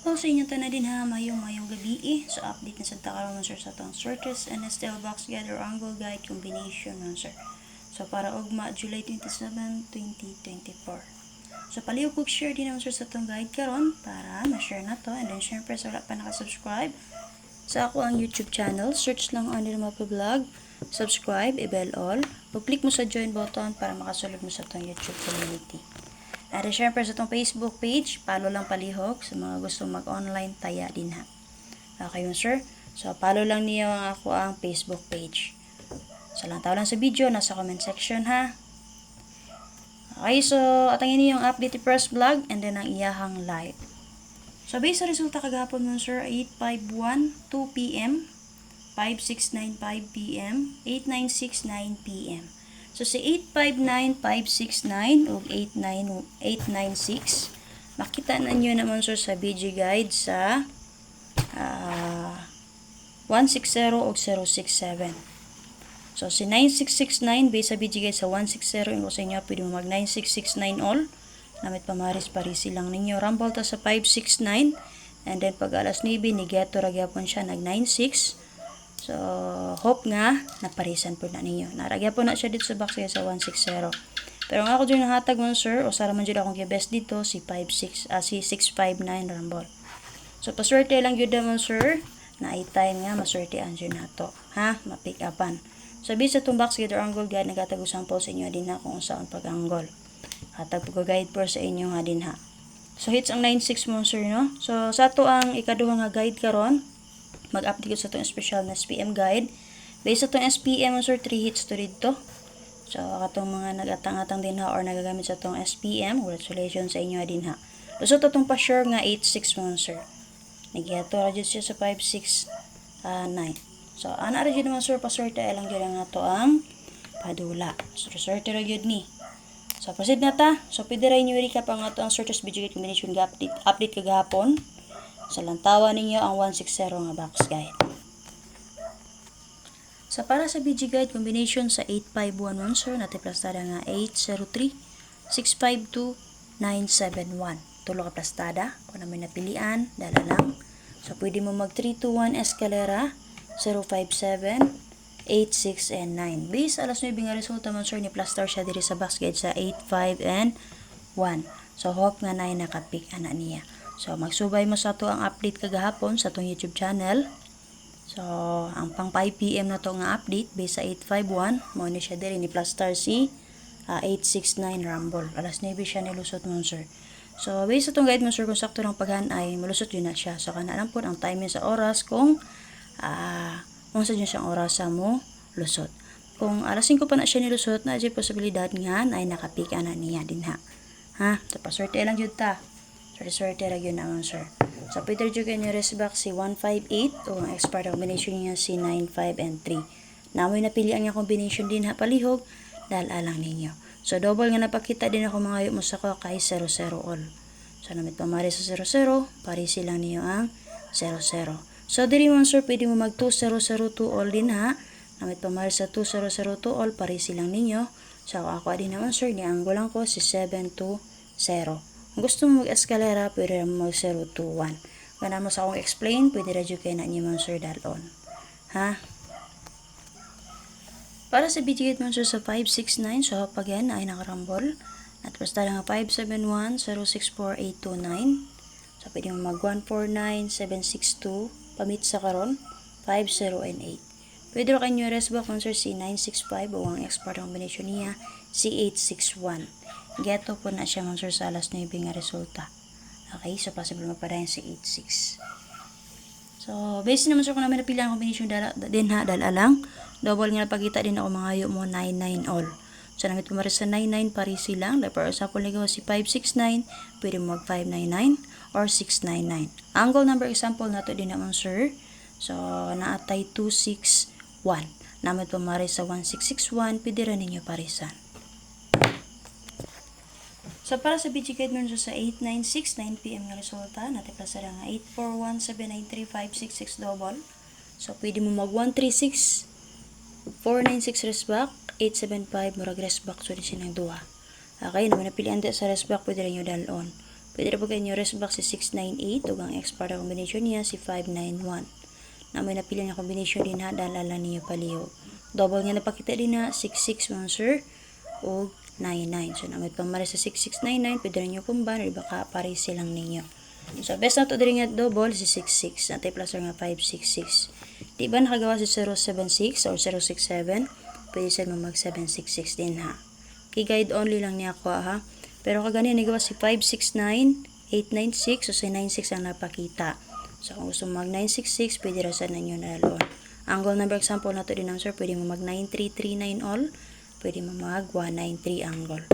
So, sa inyo na din ha, mayong gabi So, update na sa takaroon sir sa itong sortes and steel box gather angle guide combination sir. So, para ugma, July 27, 2024. So, palihog kong share din naman sir sa itong guide karon para ma-share na to. And then, syempre, sa wala pa nakasubscribe sa ako ang YouTube channel, search lang ang nila vlog, subscribe, i-bell all. Pag-click mo sa join button para makasulod mo sa itong YouTube community. At syempre sa itong Facebook page, follow lang palihog sa mga gusto mag-online taya din ha. Okay yun sir? So, follow lang niyo ang ako ang Facebook page. So, lang tao lang sa video, nasa comment section ha. Okay, so, atangin niyo yung update first vlog and then ang iyahang live. So, based sa resulta kagapon mo sir, 8:51, 2 p.m., 5:695 p.m., 8:969 p.m. So, si 859, 569 o 896, makita na nyo naman sir sa BG guide sa 160 o 067. So, si 9669 based sa BG guide sa 160, yung sa inyo, pwede mo mag 9669 all. Namit pamaris parisi lang ninyo. Rumble ta sa 569. And then pag alas 9, nigeto ragyapon siya nag 96. So, hope nga naparisan po na ninyo. Naragyapon na siya dito sa box sa 160. Pero ang ako dyan nahatag mo sir, o sara man dyan akong best dito, si 659 Rumble. So, paswerte lang yun naman sir, na i-time nga, maswertean dyan na to. Ha? Mapick upan. So, bisa itong box gather angle guide, nagkatago sample sa inyo din na kung saan pag-angle. Hatag po guide po sa inyo nga din ha. So, hits ang 96 mo sir, no? So, sa to ang ikaduha nga guide karon, mag-update sa itong special na SPM guide. Based sa itong SPM mo sir, 3 hits to dito. So, katong mga nagatang-atang din ha or nagagamit sa itong SPM, congratulations sa inyo din ha. So, itong pa-sure nga 86 mo sir. Nagyato radyo siya sa 569. So, ana radyo naman sir, paswerte lang dyan nga to ang padula. So, swerte radyo ni. So, proceed na ta. So, pwede rin nyo recap ang ito ang sortes video combination update kagahapon. So, lantawa ninyo ang 160 nga box guide. So, para sa BG guide combination sa 8511 sir, natiplastada nga 803, 652, 971. Tulo ka plastada. Kung namin napilian, dala lang. So, pwede mo mag 321 escalera, 057, 8, 6, and 9. Base, alas 9 nga resulta man sir, ni plaster siya diri sa box guide sa 8, 5, and 1. So, hope nga na nakapik ana niya. So, magsubay mo sa to ang update kagahapon sa tong YouTube channel. So, ang pang 5 p.m. na to nga update, base sa 851, mo ni siya diri ni plaster si 869 Rumble. Alas 9 siya nilusot mo sir. So, base sa tong guide mo sir, kung sakto ng paghanay, malusot yun na siya. So, kana lang po ang timing sa oras kung kung sa siyang orasa mo lusot. Kung alas 5 pa na siya nilusot, na dyan posibilidad nga ay nakapika na niya din ha. Ha? So, paswerte lang yun ta. Swerte lang yun naman sir. So, Peter Juke nyo resback si 158 o ang expert combination niya si 9, 5, and 3. Namoy napili ang combination din ha palihog dahil alang ninyo. So, double nga napakita din ako mga mo sa ko kay 00 all. So, namit pamari sa 00, parisi lang niyo ang 00. So, diri mo sir, pwede mo mag 2002 all din ha. Namit pamahal sa 2002 all, parisi lang ninyo. So, ako din naman sir, nianggo lang ko si 720. Kung gusto mo mag-escalera, pwede mo mag 021. Kung mo sa akong explain, pwede radyo kayo na niyo man sir dalon. Ha? Para sa BTGate man sir sa 569, so pag yan ay nakarambol. At basta lang 571 064829. So, pwede mo mag 149762. Pamit sa karon 50 and 8. Pwede rin kayo resback kung sir si 965 o ang expert combination niya si 861. Geto po na siya man sir sa alas 9 nga resulta. Okay, so possible mapadayan si 86. So, based naman sir kung namin napili ang combination din ha, dala lang. Double nga napagkita din ako mga mo 99 all. So, namit ko maris sa 99 parisi lang. Like, for example, nagawa si 569, pwede mo mag 599 or 699. Angle number example nato din naman sir. So, naatay 261. Namit po maris sa 1661, pwede rin ninyo parisan. So, para sa BG guide nun sa 8969 p.m. na resulta, natiplasada nga 841793566 double. So, pwede mo mag 136 496 resback, 875 murag resback so di sinang duha. Okay, naman napilian sa resback, pwede rin nyo dalon. Pwede rin po kayo rest box si 698 ug ang X para combination niya si 591. Na may napili na combination din ha, dahil alam niyo palihog. Double nga napakita din na 66 mga sir o 99. So, na may pamara sa 6699, pwede rin nyo combine or baka pare silang ninyo. So, best na ito din nga double si 66. Natay plus nga 566. Di ba nakagawa si 076 or 067? Pwede sa mag 766 din ha. Okay, guide only lang niya ako ha. Pero kagani nagawa si 569, 896, o si 96 ang napakita. So, kung gusto mag 966, pwede rin sa ninyo na laloon. Angle number example na ito din sir, pwede mo mag 9339 all, pwede mo mag 193 angle.